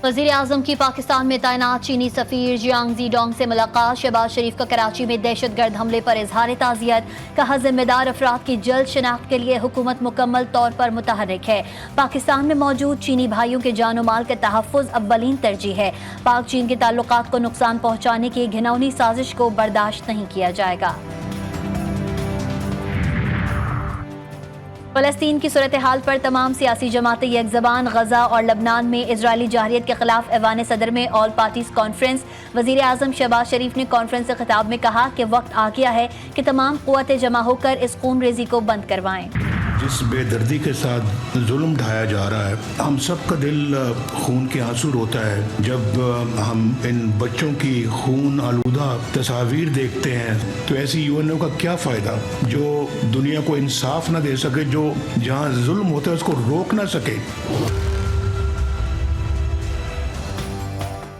वज़ीर आज़म की पाकिस्तान में तैनात चीनी सफ़ीर जियांग ज़ीडोंग से मुलाकात। शहबाज शरीफ का कराची में दहशतगर्द हमले पर इजहार ताज़ियत। कहा जिम्मेदार अफराद की जल्द शिनाख्त के लिए हुकूमत मुकम्मल तौर पर मुतहर्रिक है। पाकिस्तान में मौजूद चीनी भाइयों के जानो माल के तहफ़्फ़ुज़ अव्वलीन तरजीह है। पाक चीन के ताल्लुकात को नुकसान पहुँचाने की घिनौनी साजिश को बर्दाश्त नहीं किया जाएगा। फ़लस्तीन की सूरत हाल पर तमाम सियासी जमातें एक ज़बान। गजा और लबनान में इजरायली जारहियत के खिलाफ ऐवान सदर में ऑल पार्टीज कॉन्फ्रेंस। वज़ीर आज़म शहबाज शरीफ ने कॉन्फ्रेंस से खिताब में कहा कि वक्त आ गया है कि तमाम क़ुव्वतें जमा होकर इस खून रेज़ी को बंद करवाएं। जिस बेदर्दी के साथ जुल्म ढाया जा रहा है, हम सब का दिल खून के आंसू रोता है जब हम इन बच्चों की खून आलूदा तस्वीर देखते हैं। तो ऐसी यूएनओ का क्या फ़ायदा जो दुनिया को इंसाफ ना दे सके, जो जहाँ जुल्म होता है उसको रोक ना सके।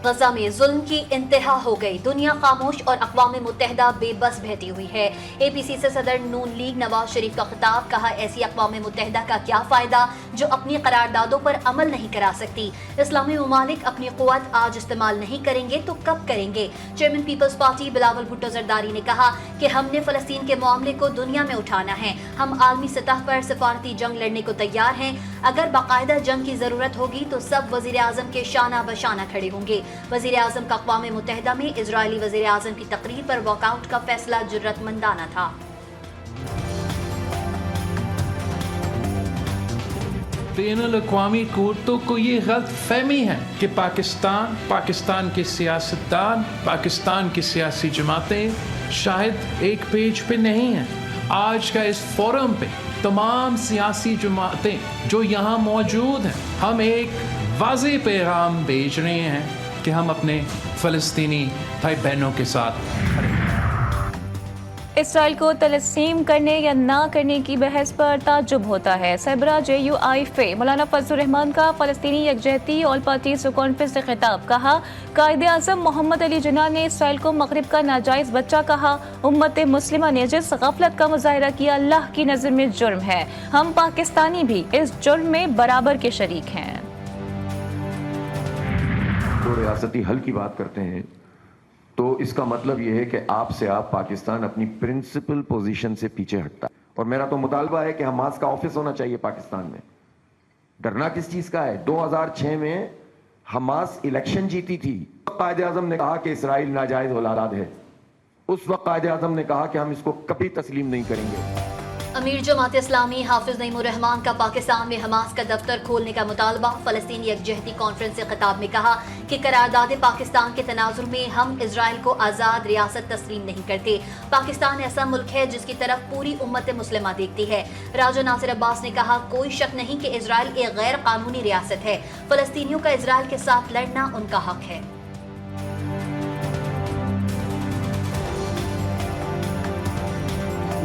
गजा में जुल्म की इंतहा हो गई। दुनिया खामोश और अक़वाम मुत्तहिदा बेबस बहती हुई है। APC से सदर नून लीग नवाज शरीफ का खिताब। कहा ऐसी अक़वाम मुत्तहिदा का क्या फ़ायदा जो अपनी करारदादों पर अमल नहीं करा सकती। इस्लामी ममालिक अपनी क़ुव्वत आज इस्तेमाल नहीं करेंगे तो कब करेंगे। चेयरमैन पीपल्स पार्टी बिलावल भुट्टो ज़रदारी ने कहा कि हमने फ़लस्तीन के मामले को दुनिया में उठाना है। हम आलमी सतह पर सिफारती जंग लड़ने को तैयार हैं। अगर बाकायदा जंग की ज़रूरत होगी तो सब वज़ीर आज़म के शाना बशाना खड़े होंगे। वज़ीर आज़म का अक़वाम मुत्तहिदा में इजरायली वज़ीर आज़म की तकरीर पर वॉकआउट का फैसला जुर्रतमंदाना था। बैनुल अक़वामी क़ुव्वतों को ये गलत फहमी है कि पाकिस्तान के सियासतदान, पाकिस्तान की सियासी जमातें शायद एक पेज पे नहीं हैं। आज का इस फोरम पे तमाम सियासी जमातें जो यहाँ मौजूद हैं, हम एक वाज़ेह पैगाम भेज रहे हैं कि हम अपने फ़लस्तीनी भाई बहनों के साथ खड़े हैं। इसराइल को तस्लीम करने या ना करने की बहस पर ताज्जुब होता है। सरबराह JUIF मौलाना फजलुर रहमान का फ़लस्तीनी यकजहती ऑल पार्टीज कॉन्फ्रेंस से खिताब। कहा कायदे आज़म मोहम्मद अली जिन्ना ने इसराइल को मगरिब का नाजायज़ बच्चा कहा। उम्मत मुस्लिमा ने जिस गफलत का मुजाहिरा किया अल्लाह की नज़र में जुर्म है। हम पाकिस्तानी भी इस जुर्म में बराबर के शरीक हैं। तो रियासती हल की बात करते हैं तो इसका मतलब यह है कि आपसे आप पाकिस्तान अपनी प्रिंसिपल पोजीशन से पीछे हटता है। और मेरा तो मुतालबा है कि हमास का ऑफिस होना चाहिए पाकिस्तान में। डरना किस चीज का है? 2006 में हमास इलेक्शन जीती थी। कायदे आज़म ने कहा कि इसराइल नाजायज औलाद है। उस वक्त कायदे आज़म ने कहा कि हम इसको कभी तस्लीम नहीं करेंगे। अमीर जमात इस्लामी हाफिज नईमुर रहमान का पाकिस्तान में हमास का दफ्तर खोलने का मुतालबा। फ़लस्तीनी यकजहती कॉन्फ्रेंस से खिताब में कहा कि करारदाद पाकिस्तान के तनाजुर में हम इजराइल को आज़ाद रियासत तस्लीम नहीं करते। पाकिस्तान ऐसा मुल्क है जिसकी तरफ पूरी उम्मत मुस्लिमा देखती है। राजा नासिर अब्बास ने कहा कोई शक नहीं कि इजराइल एक गैर कानूनी रियासत है। फ़लस्तीनियों का इजराइल के साथ लड़ना उनका हक है।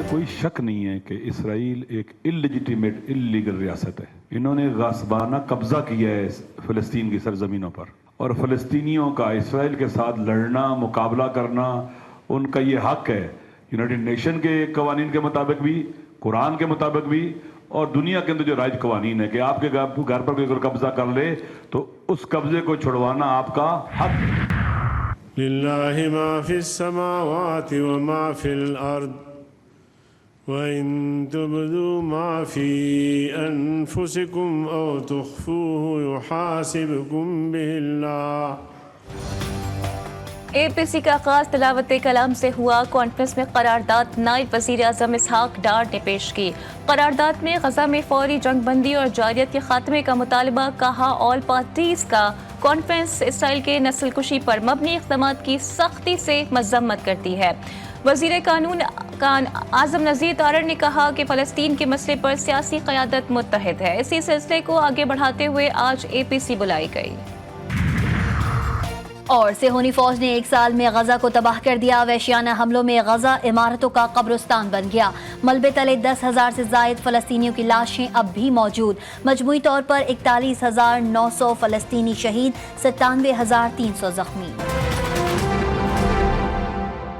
कोई शक नहीं है कि इसराइल एक इल्लेजिटिमेट इल्लीगल रियासत है। इन्होंने गासबाना कब्जा किया है फ़लस्तीन की सरजमीनों पर, और फ़लस्तीनियों का इसराइल के साथ लड़ना, मुकाबला करना उनका ये हक है। यूनाइटेड नेशन के कवानीन के मुताबिक भी, कुरान के मुताबिक भी, और दुनिया के अंदर जो राज कवानीन है कि आपके घर पर कोई अगर कब्जा कर ले तो उस कब्जे को छुड़वाना आपका हक है। लिल्लाहि मा फिस समावाति व मा फिल अर्द वइन तुब्दू मा फी अनफुसिकुम औ तुख्फूहु युहासिबकुम बिल्लाह। APC का आगाज तिलावत कलाम से हुआ। कॉन्फ्रेंस में करारदाद नायब वज़ीर आज़म इसहाक डार ने पेश की। करारदाद में गजा में फौरी जंग बंदी और जारियत के खात्मे का मुतालबा। कहा ऑल पार्टीज का कॉन्फ्रेंस इसराइल के नस्ल कुशी पर मबनी इक़दामात की सख्ती से मज़म्मत करती है। वज़ीर कानून आज़म नज़ीर तारड़ ने कहा कि फ़लस्तीन के मसले पर सियासी क़यादत मुत्तहिद है। इसी सिलसिले को आगे बढ़ाते हुए आज APC बुलाई गई। और सेहोनी फौज ने एक साल में गजा को तबाह कर दिया। वहशियाना हमलों में गजा इमारतों का कब्रिस्तान बन गया। मलबे तले 10,000 से जायद फ़लस्तीनियों की लाशें अब भी मौजूद। मजमूई तौर पर 41,900 फ़लस्तीनी शहीद, 97,300 जख्मी।